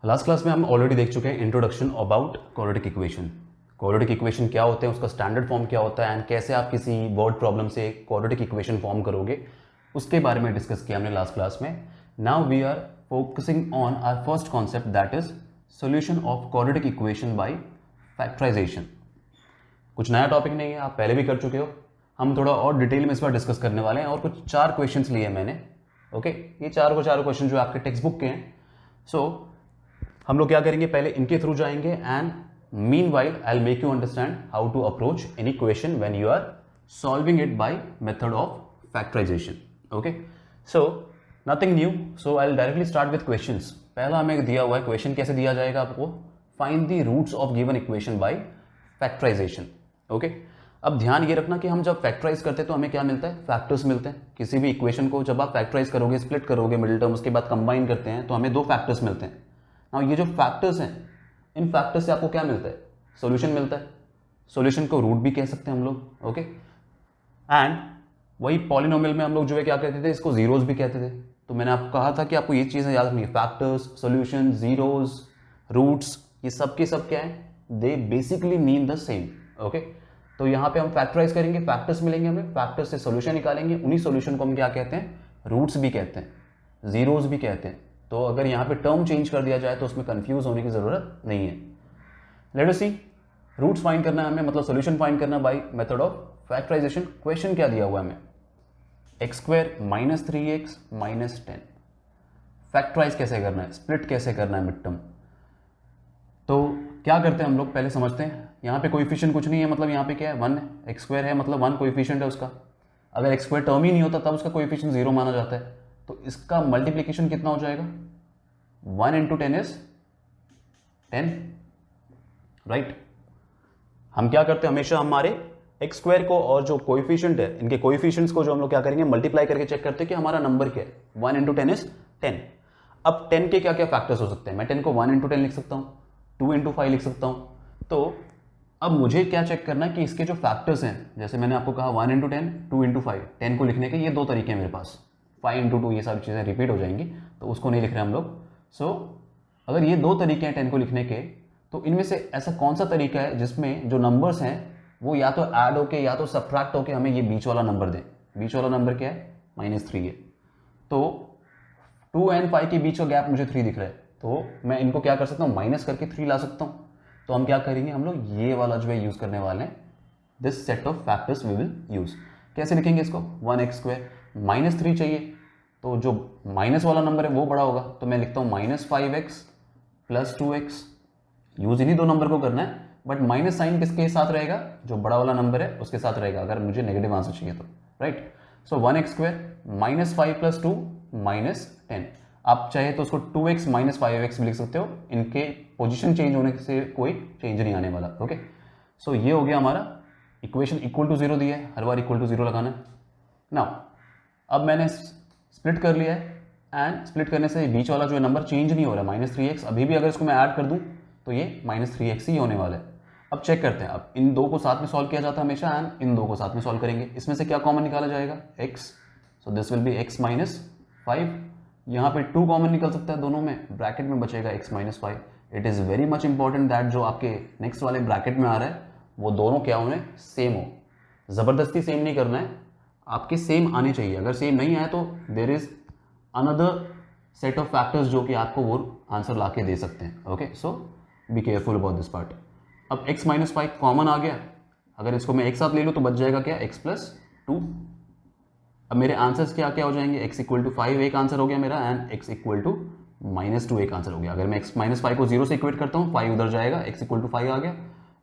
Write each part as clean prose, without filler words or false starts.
Last class में हम already देख चुके हैं introduction about quadratic equation. Quadratic equation क्या होते हैं, उसका स्टैंडर्ड फॉर्म क्या होता है एंड कैसे आप किसी वर्ड प्रॉब्लम से क्वाड्रेटिक इक्वेशन फॉर्म करोगे, उसके बारे में डिस्कस किया हमने लास्ट क्लास में। Now we are focusing on our first concept, that is solution of quadratic equation by factorization. कुछ नया टॉपिक नहीं है, आप पहले भी कर चुके हो। हम थोड़ा और डिटेल में इस बार डिस्कस करने वाले हैं और कुछ 4 क्वेश्चंस लिए मैंने। ओके, ये चारों क्वेश्चन जो आपके टेक्स्ट बुक के हैं। सो हम लोग क्या करेंगे, पहले इनके थ्रू जाएंगे and meanwhile I will make you understand how to approach any question when you are solving it by method of factorization. Okay, so nothing new, so I will directly start with questions. पहला हमें दिया हुआ है question, कैसे दिया जाएगा आपको, find the roots of given equation by factorization. Okay, अब ध्यान ये रखना कि हम जब फैक्टराइज करते हैं तो हमें क्या मिलता है, फैक्टर्स मिलते हैं। किसी भी इक्वेशन को जब आप फैक्टराइज करोगे, स्प्लिट करोगे मिडिल टर्म, उसके बाद कंबाइन करते हैं तो हमें 2 फैक्टर्स मिलते हैं। नाउ ये जो फैक्टर्स हैं, इन फैक्टर्स से आपको क्या मिलता है, सॉल्यूशन मिलता है। सॉल्यूशन को रूट भी कह सकते हैं हम लोग। ओके, एंड वही पॉलिनोमियल में हम लोग जो है क्या कहते थे, इसको जीरोज भी कहते थे। तो मैंने आपको कहा था कि आपको ये चीज़ें याद रखनी है, फैक्टर्स, सॉल्यूशन, जीरोज, रूट्स, ये सब के सब क्या है, they basically mean the same. Okay, तो यहाँ पे हम फैक्टराइज करेंगे, फैक्टर्स मिलेंगे हमें, फैक्टर्स से सॉल्यूशन निकालेंगे, उन्हीं सॉल्यूशन को हम क्या कहते हैं, रूट्स भी कहते हैं, जीरोज भी कहते हैं। तो अगर यहाँ पे टर्म चेंज कर दिया जाए तो उसमें कंफ्यूज होने की जरूरत नहीं है। Let us see, roots find करना है हमें, मतलब सॉल्यूशन फाइंड करना by method of factorization. Question क्या दिया हुआ है हमें, x² - 3x - 10। फैक्टराइज कैसे करना है, स्प्लिट कैसे करना है मिड टर्म। तो क्या करते हैं हम लोग, पहले समझते हैं। यहाँ पे कोएफिशिएंट कुछ नहीं है, मतलब यहाँ पे क्या है, 1 है, x² है, मतलब 1 कोएफिशिएंट है उसका। अगर x² टर्म ही नहीं होता तब उसका कोएफिशिएंट 0 माना जाता है। तो इसका मल्टीप्लिकेशन कितना हो जाएगा, 1 × 10 is 10, राइट। हम क्या करते हैं, हमेशा हमारे x² को और जो कोएफिशिएंट है, इनके कोएफिशिएंट्स को जो हम लोग क्या करेंगे, मल्टीप्लाई करके चेक करते हैं कि हमारा नंबर क्या है। 1 × 10 is 10। अब 10 के क्या क्या फैक्टर्स हो सकते हैं, मैं 10 को 1 × 10 लिख सकता हूँ, 2 × 5 लिख सकता हूँ। तो अब मुझे क्या चेक करना है कि इसके जो फैक्टर्स हैं, जैसे मैंने आपको कहा 1 × 10, 2 × 5, 10 को लिखने के ये 2 तरीके हैं मेरे पास। 5 × 2 ये सारी चीज़ें रिपीट हो जाएंगी, तो उसको नहीं लिख रहे हम लोग। सो अगर ये 2 तरीके हैं 10 को लिखने के, तो इनमें से ऐसा कौन सा तरीका है जिसमें जो नंबर्स हैं वो या तो ऐड होके या तो सब्ट्रैक्ट होके हमें ये बीच वाला नंबर दें। बीच वाला नंबर क्या है, -3 है। तो 2 और 5 के बीच का गैप मुझे 3 दिख रहा है, तो मैं इनको क्या कर सकता हूँ, माइनस करके 3 ला सकता हूँ। तो हम क्या करेंगे, हम लोग ये वाला जो है यूज़ करने वाले हैं, this set of factors we will use. कैसे लिखेंगे इसको, 1x² -3 चाहिए, तो जो माइनस वाला नंबर है वो बड़ा होगा, तो मैं लिखता हूँ -5x + 2x। यूज़ इन्हीं 2 नंबर को करना है, बट माइनस साइन किसके साथ रहेगा, जो बड़ा वाला नंबर है उसके साथ रहेगा, अगर मुझे नेगेटिव आंसर चाहिए तो, राइट। सो 1x² -5 + 2 -10। आप चाहे तो उसको 2x - 5x भी लिख सकते हो, इनके पोजीशन चेंज होने से कोई चेंज नहीं आने वाला। ओके, सो ये हो गया हमारा इक्वेशन। इक्वल टू 0 दिया है, हर बार इक्वल टू 0 लगाना है। नाउ अब मैंने स्प्लिट कर लिया है, एंड स्प्लिट करने से बीच वाला जो है नंबर चेंज नहीं हो रहा, -3x। अभी भी अगर इसको मैं ऐड कर दूं तो ये -3x ही होने वाला है। अब चेक करते हैं, अब इन 2 को साथ में सॉल्व किया जाता है हमेशा, एंड इन 2 को साथ में सॉल्व करेंगे। इसमें से क्या कॉमन निकाला जाएगा, x। So this will be x - 5। यहाँ पे 2 कॉमन निकल सकता है दोनों में, ब्रैकेट में बचेगा x - 5। It is very much important that जो आपके नेक्स्ट वाले ब्रैकेट में आ रहा है वो दोनों क्या होने, सेम हो। ज़बरदस्ती सेम नहीं करना है, आपके सेम आने चाहिए। अगर सेम नहीं आए तो there is another set of factors जो कि आपको वो आंसर ला के दे सकते हैं। Okay, so be careful about this part. अब x - 5 कॉमन आ गया, अगर इसको मैं एक साथ ले लूँ तो बच जाएगा क्या, x + 2। अब मेरे आंसर्स क्या क्या हो जाएंगे, x = 5 एक आंसर हो गया मेरा, एंड x = -2 एक आंसर हो गया। अगर मैं x - 5 को 0 से इक्वेट करता हूँ, 5 उधर जाएगा, x = 5 आ गया,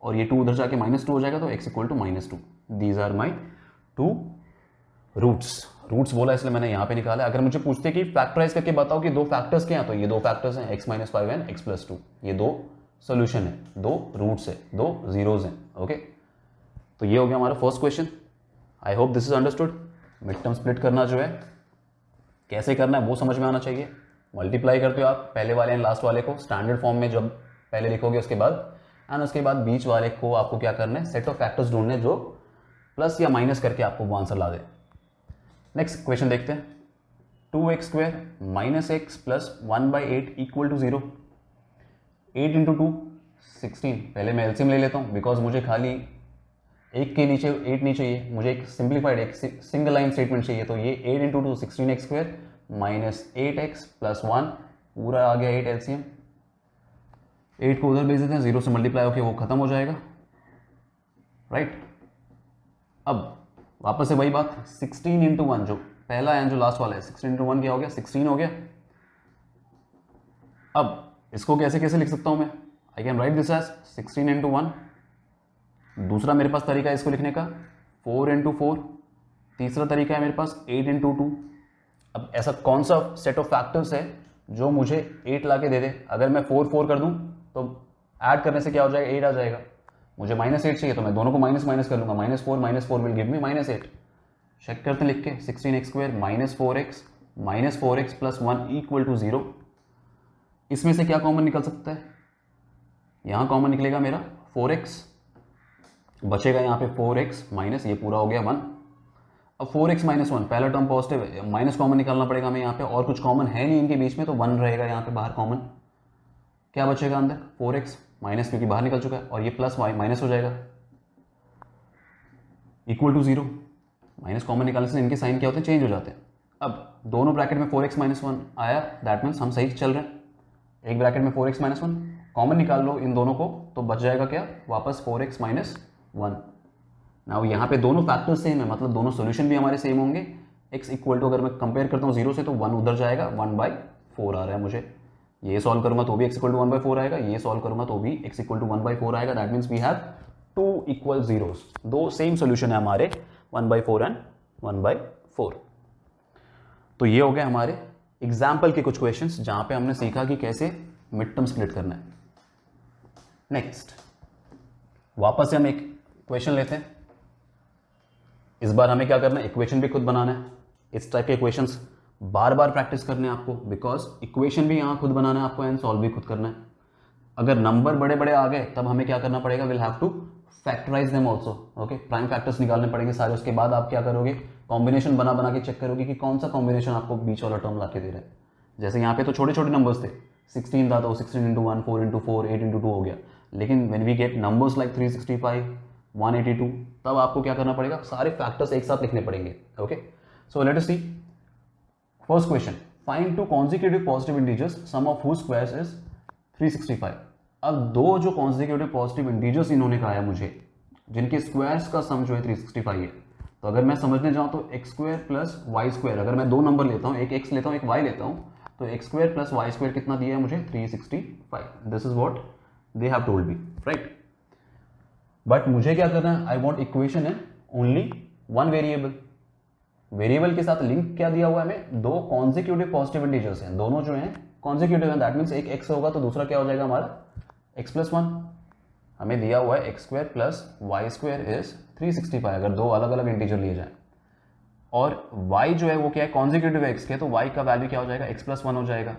और ये 2 उधर जाके -2 हो जाएगा, तो x = -2। These are my 2 roots बोला इसलिए मैंने यहाँ पे निकाला। अगर मुझे पूछते कि फैक्टराइज करके बताओ कि 2 फैक्टर्स क्या हैं, तो ये 2 फैक्टर्स हैं, x - 5 एंड x + 2। ये 2 सोल्यूशन है, 2 रूट्स है, 2 जीरोज हैं। ओके, तो ये हो गया हमारा first question. I hope this is understood. Mid term split करना जो है कैसे करना है वो समझ में आना चाहिए। मल्टीप्लाई करते हो आप पहले वाले एंड लास्ट वाले को स्टैंडर्ड फॉर्म में, जब पहले लिखोगे उसके बाद, एंड उसके बाद बीच वाले को आपको क्या करना है, सेट ऑफ फैक्टर्स ढूंढने जो प्लस या माइनस करके आपको वो आंसर ला दे। नेक्स्ट क्वेश्चन देखते हैं, 2x² - x + 1/8 = 0। 8 इंटू 2 16। पहले मैं एलसीएम ले लेता हूँ बिकॉज मुझे खाली एक के नीचे 8 नहीं चाहिए, मुझे एक सिंप्लीफाइड एक सिंगल लाइन स्टेटमेंट चाहिए। तो ये 8 into 2 16x square minus 8x plus 1 पूरा आ गया 8 एलसीएम। 8 को उधर भेज देते हैं, 0 से मल्टीप्लाई होकर वो खत्म हो जाएगा, राइट। अब वापस से वही बात 16 इंटू 1 जो पहला है जो लास्ट वाला है 16 इंटू 1 क्या हो गया 16 हो गया। अब इसको कैसे कैसे लिख सकता हूं मैं, I can write this as 16 into 1। दूसरा मेरे पास तरीका है इसको लिखने का 4 इंटू 4। तीसरा तरीका है मेरे पास 8 इंटू 2। अब ऐसा कौन सा सेट ऑफ फैक्टर्स है जो मुझे 8 ला के दे दे। अगर मैं 4 4 कर दूं तो ऐड करने से क्या हो जाएगा 8 आ जाएगा। मुझे -8 चाहिए तो मैं दोनों को माइनस माइनस कर लूंगा, -4 विल गिव मी -8। चेक करते हैं लिख के 16x square minus 4x plus 1 equal to 0। इसमें से क्या कॉमन निकल सकता है, यहाँ कॉमन निकलेगा मेरा 4x, बचेगा यहाँ पे 4x माइनस ये पूरा हो गया 1। अब 4x माइनस 1 पहला टर्म पॉजिटिव है, माइनस कॉमन निकालना पड़ेगा हमें यहाँ पे, और कुछ कॉमन है नहीं इनके बीच में तो 1 रहेगा यहाँ पे बाहर कॉमन। क्या बचेगा अंदर 4x माइनस क्योंकि बाहर निकल चुका है, और ये प्लस y माइनस हो जाएगा इक्वल टू 0। माइनस कॉमन निकालने से इनके साइन क्या होते हैं चेंज हो जाते हैं। अब दोनों ब्रैकेट में 4x माइनस 1 आया, दैट मीन्स हम सही चल रहे हैं। एक ब्रैकेट में 4x माइनस 1 कॉमन निकाल लो इन दोनों को तो बच जाएगा क्या वापस 4x माइनस 1। नाउ यहाँ पे दोनों फैक्टर्स सेम है, मतलब दोनों सोल्यूशन भी हमारे सेम होंगे। x इक्वल टू अगर मैं कंपेयर करता हूँ 0 से तो 1 उधर जाएगा, 1/4 आ रहा है मुझे। ये सॉल्व करूँगा तो भी x इक्वल टू 1/4 आएगा, ये सॉल्व करूँगा तो भी x इक्वल टू 1/4 आएगा। That means we have 2 equal zeros, दो सेम सोल्यूशन है हमारे 1/4 एंड 1/4। तो ये हो गए हमारे एग्जाम्पल के कुछ क्वेश्चंस जहाँ पे हमने सीखा कि कैसे मिड टर्म स्प्लिट करना है। नेक्स्ट वापस से हम एक क्वेश्चन लेते हैं। इस बार हमें क्या करना है, इक्वेशन भी खुद बनाना है। इस टाइप के इक्वेशंस बार बार प्रैक्टिस करने हैं आपको, बिकॉज इक्वेशन भी यहाँ खुद बनाना है आपको एंड सॉल्व भी खुद करना है। अगर नंबर बड़े बड़े आ गए तब हमें क्या करना पड़ेगा, will have to factorize them also. Okay, prime factors निकालने पड़ेंगे सारे। उसके बाद आप क्या करोगे, कॉम्बिनेशन बना बना के चेक करोगे कि कौन सा कॉम्बिनेशन आपको बीच वाला टर्म ला के दे रहा है। जैसे यहाँ पे तो छोटे छोटे नंबर्स थे, 16 था तो 16 इंटू 1, 4 इंटू 4, 8 इंटू 2 हो गया। लेकिन when we get numbers like 365, 182, तब आपको क्या करना पड़ेगा, सारे फैक्टर्स एक साथ लिखने पड़ेंगे। Okay, so let us see first question, find two consecutive positive integers sum of whose squares is 365। अब दो जो कॉन्जिक्यूटिव पॉजिटिव इंटीजर्स इन्होंने कहा है मुझे, जिनके स्क्वायर्स का सम जो है 365 है। तो अगर मैं समझने जाऊँ तो X square plus Y square, अगर मैं दो नंबर लेता हूँ, एक एक्स लेता हूँ एक वाई लेता हूँ, तो X square plus Y square कितना दिया है मुझे 365। This is what they have told me, right. But मुझे क्या करना है, आई वॉन्ट इक्वेशन है ओनली वन वेरिएबल। वेरिएबल के साथ लिंक क्या दिया हुआ है हमें, दो कॉन्जिक्यूटिव पॉजिटिव इंटीजर्स हैं, दोनों जो हैं कॉन्जिक्यूटिव हैं। दैट मीन्स एक एक्स होगा तो दूसरा क्या हो जाएगा हमारा एक्स प्लस 1। हमें दिया हुआ है X square plus Y square is 365 अगर दो अलग अलग इंटीजर लिए जाए, और y जो है वो क्या है कॉन्जिक्यूटिव है x के, तो y का वैल्यू क्या हो जाएगा x प्लस 1 हो जाएगा।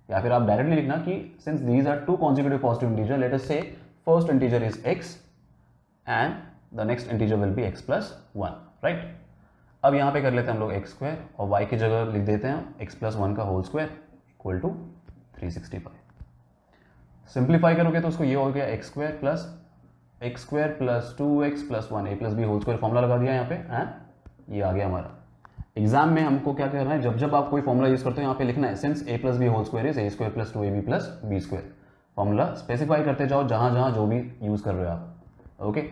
या फिर आप डायरेक्टली लिखना कि since these are two consecutive positive integer, let us say first integer is x and the next integer will be x plus 1, right. अब यहाँ पे कर लेते हैं हम लोग एक्स स्क्वायर और y की जगह लिख देते हैं x प्लस 1 का whole square equal to 365। Simplify करोगे तो उसको ये हो गया X square plus 2x plus 1 a plus b whole square, formula लगा दिया यहाँ पे, एंड ये आ गया हमारा। एग्जाम में हमको क्या करना है, जब जब आप कोई फॉर्मूला यूज करते हो यहाँ पे लिखना है since a plus B whole square is a square plus 2ab plus b square. Formula specify करते जाओ जहां जहां जो भी यूज कर रहे हो आप। ओके,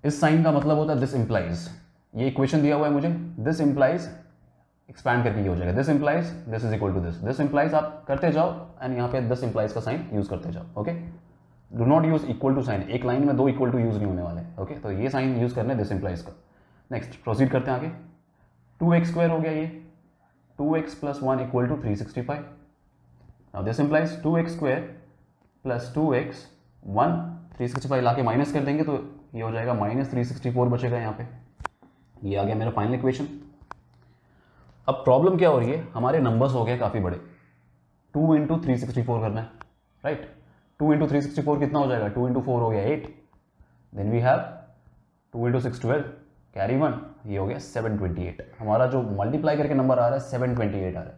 इस साइन का मतलब होता है दिस इंप्लाइज। ये इक्वेशन दिया हुआ है मुझे, दिस इंप्लाइज एक्सपैंड करके ये हो जाएगा this implies this is equal to this implies, आप करते जाओ एंड यहाँ पे दिस इंप्लाइज का साइन यूज करते जाओ। Okay, do not use equal to sign, एक लाइन में दो इक्वल टू यूज नहीं होने वाले। ओके, तो ये साइन यूज करना है दिस इंप्लाइज का। नेक्स्ट प्रोसीड करते हैं आगे, 2x स्क्वायर हो गया ये, 2x plus 1 equal to 365। Now this implies 2x square plus 2x 1 365 लाके माइनस कर देंगे तो ये हो जाएगा माइनस 364 बचेगा यहाँ पे। ये आ गया मेरा फाइनल इक्वेशन। अब प्रॉब्लम क्या हो रही है, हमारे नंबर्स हो गए काफ़ी बड़े, 2 इंटू 364 करना है, राइट। 2 इंटू 364 कितना हो जाएगा, 2 इंटू 4 हो गया 8, then we have 2 into 6 12, carry 1, ये हो गया 728। हमारा जो मल्टीप्लाई करके नंबर आ रहा है 728 आ रहा है।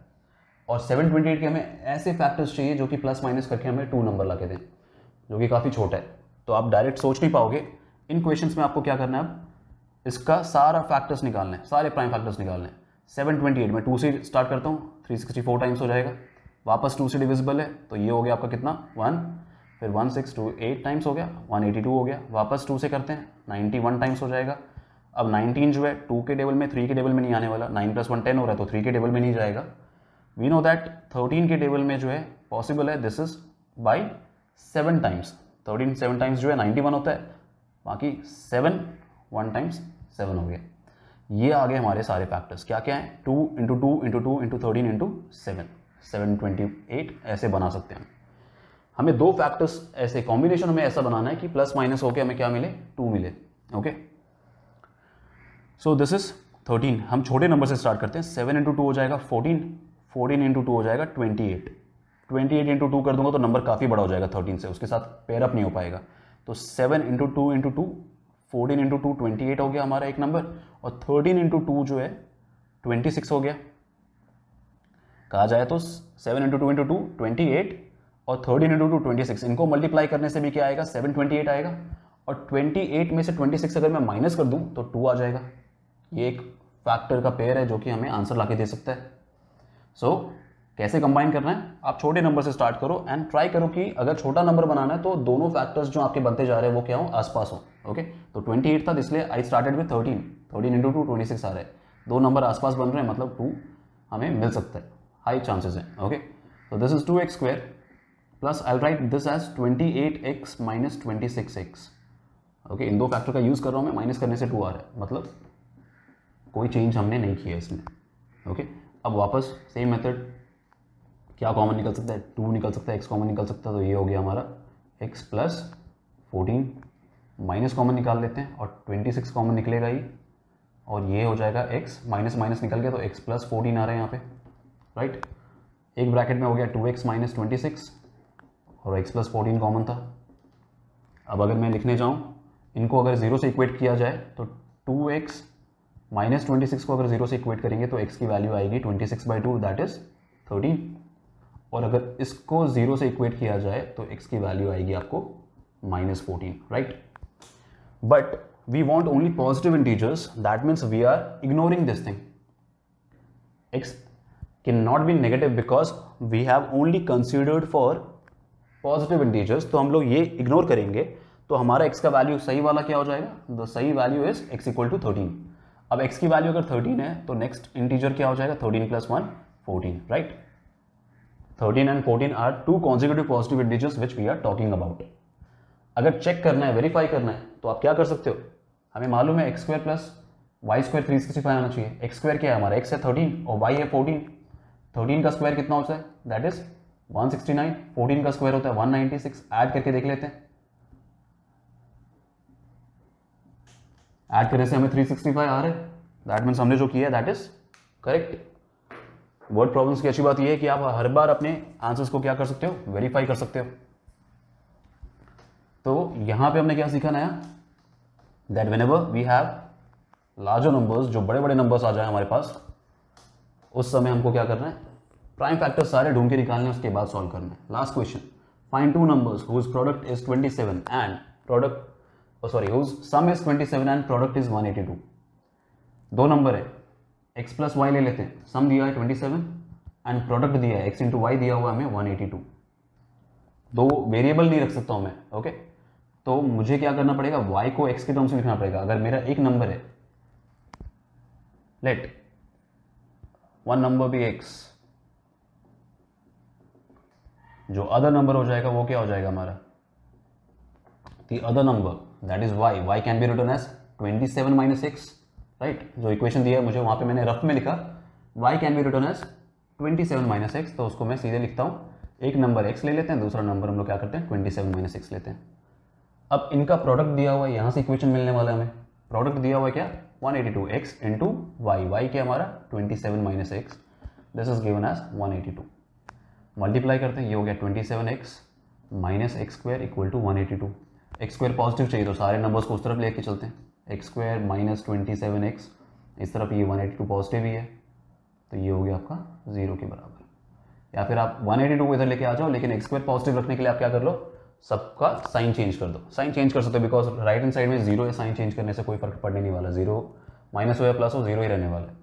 और 728 के हमें ऐसे फैक्टर्स चाहिए जो कि प्लस माइनस करके हमें 2 नंबर ला के दें, जो कि काफ़ी छोटा है। तो आप डायरेक्ट सोच नहीं पाओगे। इन क्वेश्चंस में आपको क्या करना है, अब इसका सारा फैक्टर्स निकालना है, सारे प्राइम फैक्टर्स निकालने हैं। 728 में 2 से स्टार्ट करता हूँ, 364 टाइम्स हो जाएगा, वापस 2 से डिविजिबल है तो ये हो गया आपका कितना 1, फिर 1628 टाइम्स हो गया, 182 हो गया, वापस 2 से करते हैं 91 टाइम्स हो जाएगा। अब 19 जो है 2 के टेबल में, 3 के टेबल में नहीं आने वाला, 9 + 1 10 हो रहा है तो 3 के टेबल में नहीं जाएगा। वी नो दैट 13 के टेबल में जो है पॉसिबल है, this is by 7 times. 13 7 times जो है 91 होता है, बाकी 7 1 टाइम्स 7 हो गया। ये आ गए हमारे सारे फैक्टर्स, क्या क्या हैं, 2 × 2 × 2 × 13 × 7, 728 ऐसे बना सकते हैं। हमें 2 फैक्टर्स ऐसे कॉम्बिनेशन हमें ऐसा बनाना है कि प्लस माइनस होकर हमें क्या मिले, 2 मिले। Okay, so this is 13। हम छोटे नंबर से स्टार्ट करते हैं। 7 × 2 हो जाएगा 14, 14 × 2 हो जाएगा 28, 28 × 2 कर दूंगा तो नंबर काफ़ी बड़ा हो जाएगा 13 से, उसके साथ पेयर अप नहीं हो पाएगा। तो 7 × 2 × 2 14 × 2 28 हो गया हमारा एक नंबर, और 13 × 2 जो है 26 हो गया। कहा जाए तो 7 × 2 × 2 28 और 13 × 2 26, इनको मल्टीप्लाई करने से भी क्या आएगा, 728 आएगा, और 28 में से 26 अगर मैं माइनस कर दूं तो 2 आ जाएगा। ये एक फैक्टर का पेयर है जो कि हमें आंसर लाके दे सकता है। सो कैसे कंबाइन करना है, आप छोटे नंबर से स्टार्ट करो एंड ट्राई करो कि अगर छोटा नंबर बनाना है तो दोनों फैक्टर्स जो आपके बनते जा रहे हैं वो क्या हो, आसपास हो। ओके, तो 28 था इसलिए आई स्टार्टेड विद 13, 13 × 2 26 आ रहा है, 2 नंबर आसपास बन रहे हैं, मतलब 2 हमें मिल सकता है, हाई चांसेस हैं। ओके, तो this is 2x² plus I write this as 28x - 26x। Okay, इन 2 फैक्टर का यूज़ कर रहा हूँ मैं, माइनस करने से 2 आ रहा है, मतलब कोई चेंज हमने नहीं किया इसमें। ओके, अब वापस सेम मेथड, क्या कॉमन निकल सकता है, 2 निकल सकता है, x कॉमन निकल सकता है, तो ये हो गया हमारा x + 14, माइनस कॉमन निकाल लेते हैं और 26 कॉमन निकलेगा ही, और ये हो जाएगा x, माइनस माइनस निकल गया तो x + 14 आ रहा है यहाँ पे, राइट। एक ब्रैकेट में हो गया 2x - 26 और x + 14 कॉमन था। अब अगर मैं लिखने जाऊँ, इनको अगर 0 से इक्वेट किया जाए तो 2x - 26 को अगर 0 से इक्वेट करेंगे तो x की वैल्यू आएगी 26/2, दैट इज 13, और अगर इसको 0 से इक्वेट किया जाए तो x की वैल्यू आएगी आपको -14, right. But we want only positive integers, that means we are ignoring this thing. x can not be negative because we have only considered for positive integers, तो हम लोग ये इग्नोर करेंगे, तो हमारा x का वैल्यू सही वाला क्या हो जाएगा, द सही वैल्यू इज x = 13। अब x की वैल्यू अगर 13 है तो नेक्स्ट इंटीजर क्या हो जाएगा, 13 + 1 14, right. 13 and 14 are 2 consecutive positive integers which we are talking about. अगर चेक करना है, वेरीफाई करना है, तो आप क्या कर सकते हो, हमें मालूम है x² + y² 365 आना चाहिए। x² क्या है हमारा, x है 13 और y है 14, 13 का स्क्वायर कितना होता है, दैट इज 169, 14 का स्क्वायर होता है 196, ऐड करके देख लेते हैं, ऐड करने से हमें 365 आ रहा है, दैट मीन्स हमने जो किया है that is correct. Word problems की अच्छी बात यह है कि आप हर बार अपने आंसर्स को क्या कर सकते हो, वेरीफाई कर सकते हो। तो यहां पे हमने क्या सीखा नया, that whenever we have larger numbers, जो बड़े बड़े नंबर्स आ जाए हमारे पास, उस समय हमको क्या करना है, प्राइम फैक्टर्स सारे ढूंढ के निकालने, उसके बाद सॉल्व करना है। Last question, find 2 numbers whose product is 27 and whose sum is 27 and product is 182। 2 number है, x + y ले लेते हैं, सम दिया है 27 एंड प्रोडक्ट दिया है x × y दिया हुआ हमें 182। 2 वेरिएबल नहीं रख सकता हूं मैं, ओके। तो मुझे क्या करना पड़ेगा, y को x के टर्म्स में लिखना पड़ेगा। अगर मेरा एक नंबर है, लेट 1 नंबर भी x, जो अदर नंबर हो जाएगा वो क्या हो जाएगा हमारा, the other number that is y can be written as 27 - x, right. जो इक्वेशन दिया है मुझे वहां पे मैंने रफ में लिखा y can be written as 27 - x, तो उसको मैं सीधे लिखता हूं, एक नंबर x ले लेते हैं, दूसरा नंबर हम लोग क्या करते हैं 27 - x लेते हैं। अब इनका प्रोडक्ट दिया हुआ है, यहां से इक्वेशन मिलने वाला है हमें, प्रोडक्ट दिया हुआ है क्या 182x × y क्या हमारा 27 - x, this is given as 182। Multiply करते हैं, ये हो गया 27x - x² = 182। x² पॉजिटिव चाहिए तो सारे नंबर्स को उस तरफ लेके चलते हैं, x² - 27x, इस तरफ ये 182 पॉजिटिव ही है, तो ये हो गया आपका 0 के बराबर। या फिर आप 182 को इधर लेके आ जाओ, लेकिन एक्स स्क्वायर पॉजिटिव रखने के लिए आप क्या कर लो, सबका साइन चेंज कर दो। साइन चेंज कर सकते हो बिकॉज राइट हैंड साइड में जीरो है, साइन चेंज करने से कोई फर्क पड़ने नहीं वाला, जीरो माइनस हो या प्लस हो जीरो ही रहने वाला है,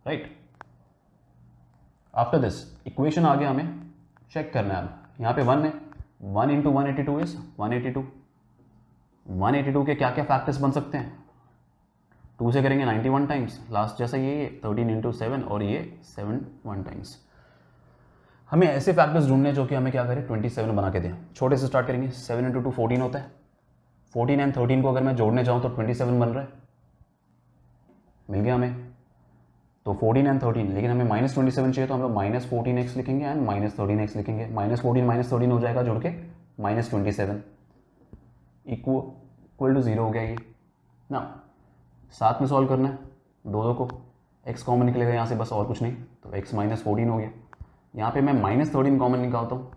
राइट। आफ्टर दिस इक्वेशन आगे हमें चेक करना है। अब यहाँ पे 1 है, 1 इंटू 182 इज 182। 182 के क्या क्या फैक्टर्स बन सकते हैं, 2 से करेंगे 91 टाइम्स, लास्ट जैसा ये 13 इंटू 7 और ये 7 1 टाइम्स। हमें ऐसे फैक्टर्स ढूंढने जो कि हमें क्या करें 27 बना के दें। छोटे से स्टार्ट करेंगे, 7 इंटू 2 14 होता है, 14 एंड 13 को अगर मैं जोड़ने जाऊँ तो 27 बन रहा है, मिल गया हमें। तो 14 एंड 13, लेकिन हमें -27 चाहिए तो हम लोग -14x लिखेंगे एंड -13x लिखेंगे। -14 -13 हो जाएगा जोड़ के -27 इक्वल टू 0 हो गया ये ना। साथ में सॉल्व करना है दो को, x कॉमन निकलेगा यहाँ से बस और कुछ नहीं, तो x -14 हो गया। यहाँ पे मैं -13 कॉमन निकालता हूँ,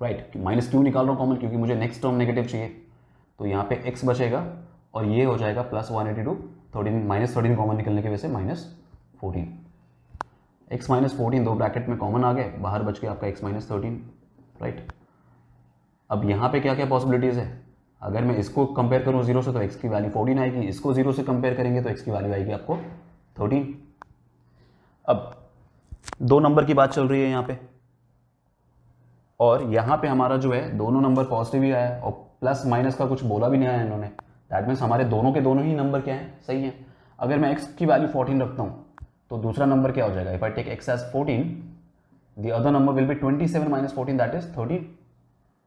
राइट। माइनस क्यों निकाल रहा हूँ कॉमन, क्योंकि मुझे नेक्स्ट टर्म नेगेटिव चाहिए, तो यहाँ पे x बचेगा और ये हो जाएगा +182, 13 -13 कॉमन निकलने की वजह से -14। x -14 दो ब्रैकेट में कॉमन आ गए, बाहर बच गया आपका x -13, राइट। अब यहाँ पे क्या क्या पॉसिबिलिटीज़ है, अगर मैं इसको कंपेयर करूँ 0 से तो x की वैल्यू 14 आएगी, इसको 0 से कंपेयर करेंगे तो x की वैल्यू आएगी आपको 13। अब 2 नंबर की बात चल रही है यहाँ पे, और यहाँ पे हमारा जो है दोनों नंबर पॉजिटिव ही आया और प्लस माइनस का कुछ बोला भी नहीं आया इन्होंने। दैट मीन्स हमारे दोनों के दोनों ही नंबर क्या हैं, सही हैं। अगर मैं x की वैल्यू 14 रखता हूँ तो दूसरा नंबर क्या हो जाएगा, if I take x as 14 the other number will be 27 - 14 that is 13।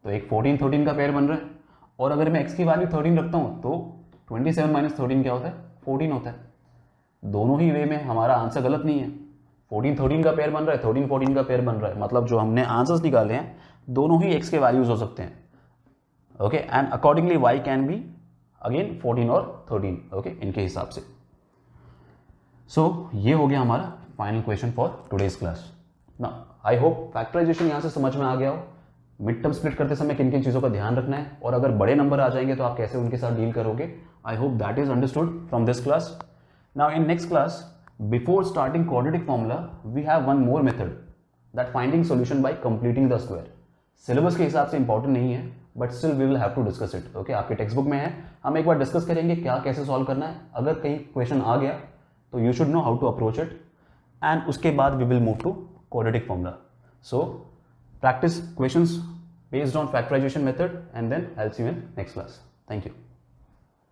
तो एक 14 13 का पेयर बन रहा है। और अगर मैं x की वैल्यू 13 रखता हूँ तो 27 - 13 क्या होता है, 14 होता है। दोनों ही वे में हमारा आंसर गलत नहीं है, 14 13 का पेयर बन रहा है, 13 14 का पेयर बन रहा है, मतलब जो हमने आंसर्स निकाले हैं दोनों ही x के वैल्यूज हो सकते हैं, okay. And accordingly y can be again 14 और 13, ओके, इनके हिसाब से। सो ये हो गया हमारा final question for today's class ना। आई होप फैक्टराइजेशन यहाँ से समझ में आ गया हो, मिड टर्म स्प्लिट करते समय किन किन चीज़ों का ध्यान रखना है, और अगर बड़े नंबर आ जाएंगे तो आप कैसे उनके साथ डील करोगे। I hope that is understood from this class. Now in next class, before starting quadratic formula, we have one more method, that finding solution by completing the square. Syllabus के हिसाब से इंपॉर्टेंट नहीं है, but still we will have to discuss it, okay. आपके textbook में है, हम एक बार डिस्कस करेंगे क्या कैसे सॉल्व करना है। अगर कहीं क्वेश्चन आ गया तो you should know how to approach it, and उसके बाद we will move to quadratic formula. So practice questions based on factorization method, and then I'll see you in next class. Thank you.